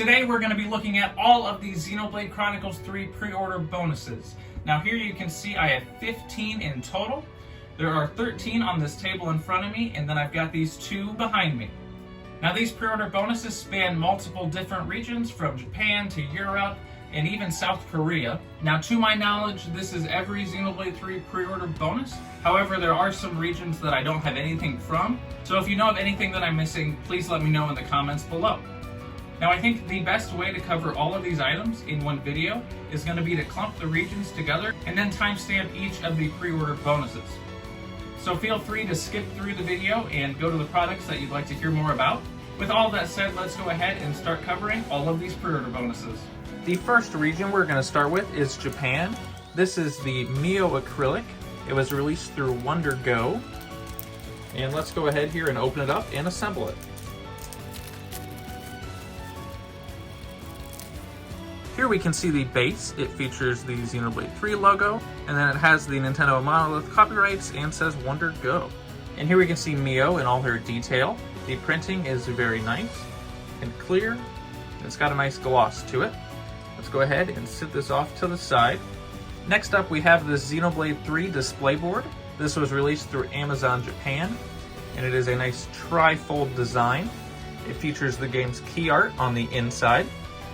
Today we're going to be looking at all of the Xenoblade Chronicles 3 pre-order bonuses. Now here you can see I have 15 in total. There are 13 on this table in front of me, and then I've got these 2 behind me. Now these pre-order bonuses span multiple different regions from Japan to Europe and even South Korea. Now to my knowledge, this is every Xenoblade 3 pre-order bonus. However, there are some regions that I don't have anything from. So if you know of anything that I'm missing, please let me know in the comments below. Now I think the best way to cover all of these items in one video is going to be to clump the regions together and then timestamp each of the pre-order bonuses. So feel free to skip through the video and go to the products that you'd like to hear more about. With all that said, let's go ahead and start covering all of these pre-order bonuses. The first region we're going to start with is Japan. This is the Mio Acrylic. It was released through Wonder Go. And let's go ahead here and open it up and assemble it. Here we can see the base. It features the Xenoblade 3 logo, and then it has the Nintendo Monolith copyrights and says Wonder Go. And here we can see Mio in all her detail. The printing is very nice and clear. It's got a nice gloss to it. Let's go ahead and sit this off to the side. Next up we have the Xenoblade 3 display board. This was released through Amazon Japan, and it is a nice tri-fold design. It features the game's Keyart on the inside.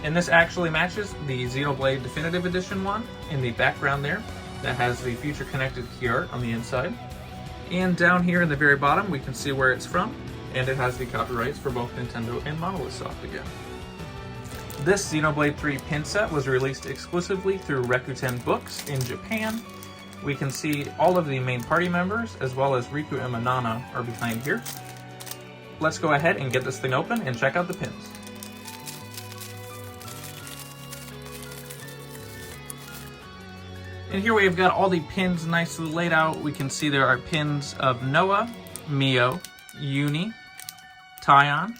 And this actually matches the Xenoblade Definitive Edition one in the background there that has the future connected Keyart on the inside. And down here in the very bottom we can see where it's from, and it has the copyrights for both Nintendo and Monolith Soft again. This Xenoblade 3 pin set was released exclusively through Rakuten Books in Japan. We can see all of the main party members as well as Riku and Manana are behind here. Let's go ahead and get this thing open and check out the pins. And here we've got all the pins nicely laid out. We can see there are pins of Noah, Mio, Eunie, Taiwan,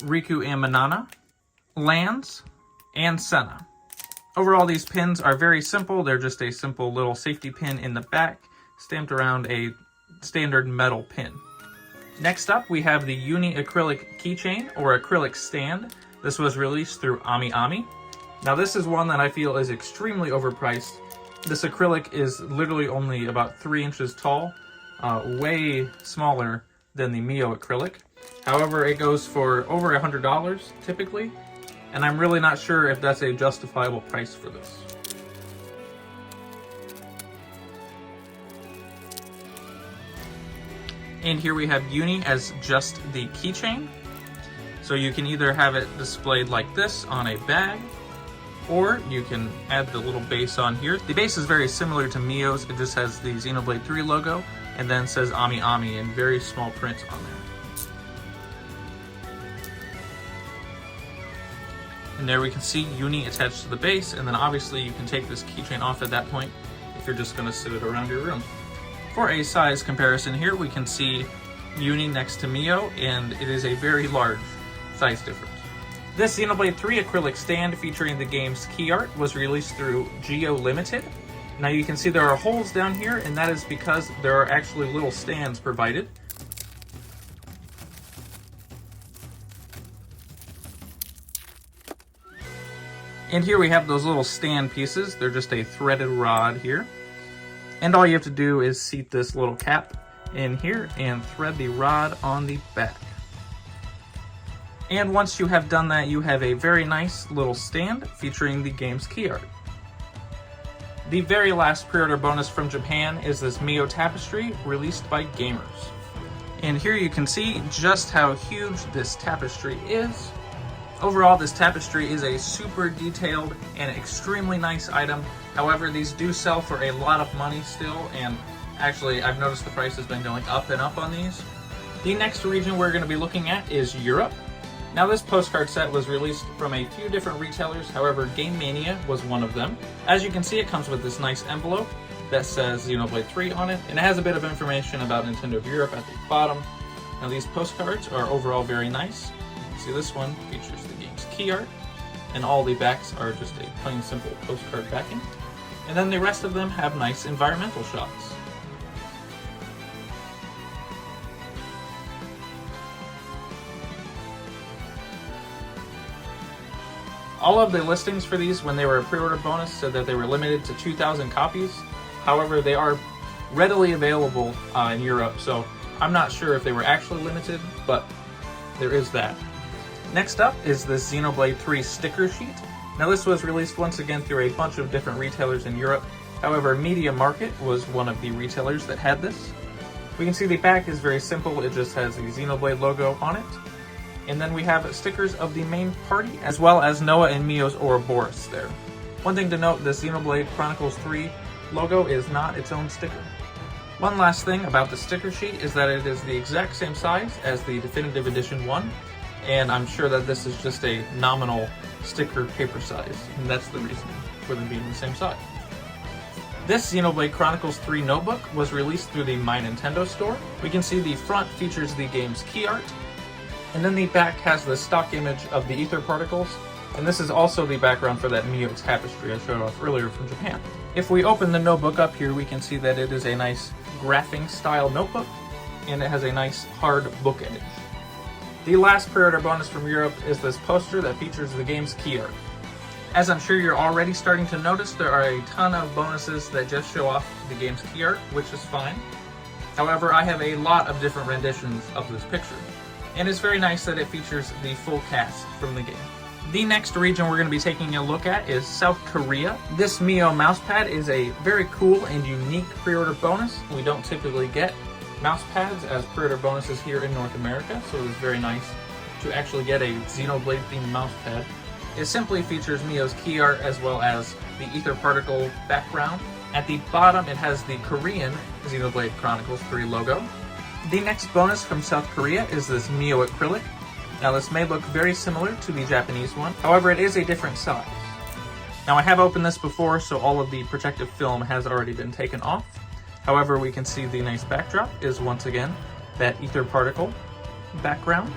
Riku and Manana, Lance, and Senna. Overall, these pins are very simple. They're just a simple little safety pin in the back, stamped around a standard metal pin. Next up, we have the Eunie Acrylic Keychain, or acrylic stand. This was released through Ami. Now this is one that I feel is extremely overpriced. This acrylic is literally only about 3 inches tall, way smaller than the Mio acrylic. However, it goes for over $100 typically, and I'm really not sure if that's a justifiable price for this. And here we have Eunie as just the keychain. So you can either have it displayed like this on a bag, or you can add the little base on here. The base is very similar to Mio's. It just has the Xenoblade 3 logo and then says Ami in very small print on there. And there we can see Eunie attached to the base, and then obviously you can take this keychain off at that point if you're just going to sit it around your room. For a size comparison here, we can see Eunie next to Mio, and it is a very large size difference. This Xenoblade 3 acrylic stand featuring the game's Keyart was released through Geo Limited. Now you can see there are holes down here, and that is because there are actually little stands provided. And here we have those little stand pieces. They're just a threaded rod here. And all you have to do is seat this little cap in here and thread the rod on the back. And once you have done that, you have a very nice little stand featuring the game's Keyart. The very last pre-order bonus from Japan is this Mio Tapestry, released by Gamers. And here you can see just how huge this tapestry is. Overall, this tapestry is a super detailed and extremely nice item. However, these do sell for a lot of money still, and actually I've noticed the price has been going up and up on these. The next region we're going to be looking at is Europe. Now this postcard set was released from a few different retailers, however Game Mania was one of them. As you can see, it comes with this nice envelope that says Xenoblade 3 on it, and it has a bit of information about Nintendo of Europe at the bottom. Now these postcards are overall very nice. See, this one features the game's Keyart, and all the backs are just a plain simple postcard backing. And then the rest of them have nice environmental shots. All of the listings for these when they were a pre-order bonus said that they were limited to 2,000 copies. However, they are readily available in Europe, so I'm not sure if they were actually limited, but there is that. Next up is this Xenoblade 3 sticker sheet. Now this was released once again through a bunch of different retailers in Europe. However, Media Market was one of the retailers that had this. We can see the back is very simple, it just has the Xenoblade logo on it. And then we have stickers of the main party, as well as Noah and Mio's Ouroboros there. One thing to note, the Xenoblade Chronicles 3 logo is not its own sticker. One last thing about the sticker sheet is that it is the exact same size as the Definitive Edition 1, and I'm sure that this is just a nominal sticker paper size, and that's the reason for them being the same size. This Xenoblade Chronicles 3 notebook was released through the My Nintendo store. We can see the front features the game's Keyart, and then the back has the stock image of the ether particles, and this is also the background for that Mio Tapestry I showed off earlier from Japan. If we open the notebook up here, we can see that it is a nice graphing style notebook, and it has a nice hard book edge. The last pre-order bonus from Europe is this poster that features the game's Keyart. As I'm sure you're already starting to notice, there are a ton of bonuses that just show off the game's Keyart, which is fine. However, I have a lot of different renditions of this picture, and it's very nice that it features the full cast from the game. The next region we're going to be taking a look at is South Korea. This Mio Mousepad is a very cool and unique pre-order bonus. We don't typically get mousepads as pre-order bonuses here in North America, so it was very nice to actually get a Xenoblade themed mousepad. It simply features Mio's Keyart as well as the ether particle background. At the bottom it has the Korean Xenoblade Chronicles 3 logo. The next bonus from South Korea is this Mio Acrylic. Now this may look very similar to the Japanese one, however it is a different size. Now I have opened this before, so all of the protective film has already been taken off. However, we can see the nice backdrop is once again that ether particle background.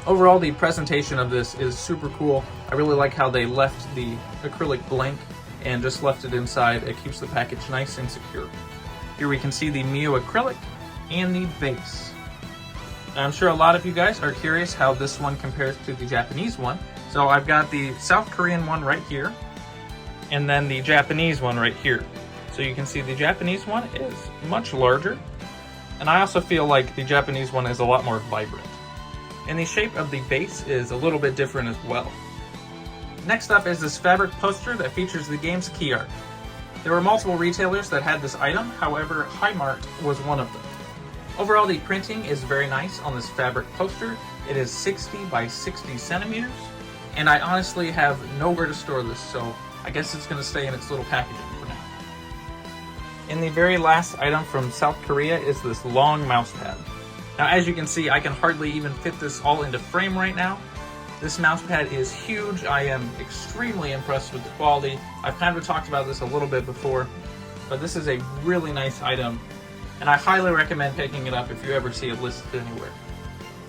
Overall, the presentation of this is super cool. I really like how they left the acrylic blank and just left it inside. It keeps the package nice and secure. Here we can see the Mio Acrylic and the base. I'm sure a lot of you guys are curious how this one compares to the Japanese one. So I've got the South Korean one right here, and then the Japanese one right here. So you can see the Japanese one is much larger, and I also feel like the Japanese one is a lot more vibrant. And the shape of the base is a little bit different as well. Next up is this fabric poster that features the game's Keyart. There were multiple retailers that had this item, however, Hi-Mart was one of them. Overall, the printing is very nice on this fabric poster. It is 60 by 60 centimeters, and I honestly have nowhere to store this, so I guess it's going to stay in its little packaging for now. And the very last item from South Korea is this long mouse pad. Now, as you can see, I can hardly even fit this all into frame right now. This mouse pad is huge. I am extremely impressed with the quality. I've kind of talked about this a little bit before, but this is a really nice item, and I highly recommend picking it up if you ever see it listed anywhere.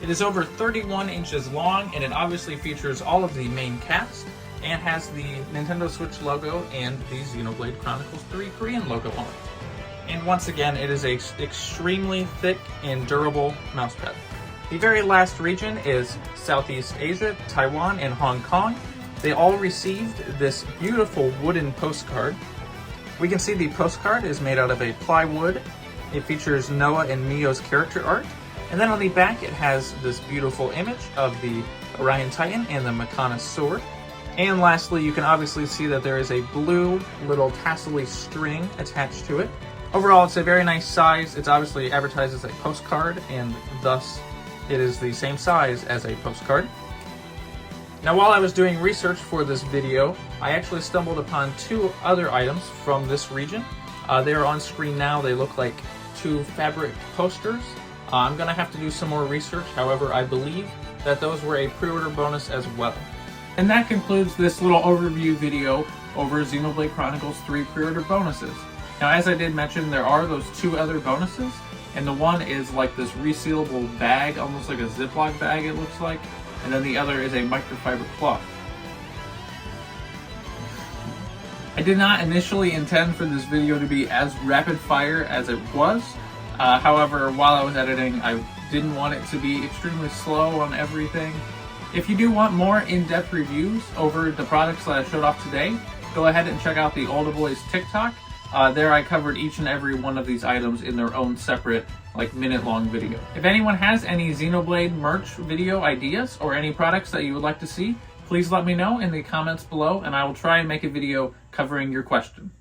It is over 31 inches long, and it obviously features all of the main cast, and has the Nintendo Switch logo and the Xenoblade Chronicles 3 Korean logo on it. And once again, it is a extremely thick and durable mousepad. The very last region is Southeast Asia, Taiwan, and Hong Kong. They all received this beautiful wooden postcard. We can see the postcard is made out of a plywood. It features Noah and Mio's character art. And then on the back, it has this beautiful image of the Orion Titan and the Makana sword. And lastly, you can obviously see that there is a blue little tassel-y string attached to it. Overall, it's a very nice size. It's obviously advertised as a postcard, and thus it is the same size as a postcard. Now, while I was doing research for this video, I actually stumbled upon two other items from this region. They are on screen now. They look like two fabric posters. I'm going to have to do some more research. However, I believe that those were a pre-order bonus as well. And that concludes this little overview video over Xenoblade Chronicles 3 pre-order bonuses. Now, as I did mention, there are those two other bonuses, and the one is like this resealable bag, almost like a Ziploc bag it looks like, and then the other is a microfiber cloth. I did not initially intend for this video to be as rapid fire as it was. However, while I was editing, I didn't want it to be extremely slow on everything. If you do want more in-depth reviews over the products that I showed off today, go ahead and check out the Older Boys TikTok. There I covered each and every one of these items in their own separate, like, minute-long video. If anyone has any Xenoblade merch video ideas or any products that you would like to see, please let me know in the comments below, and I will try and make a video covering your question.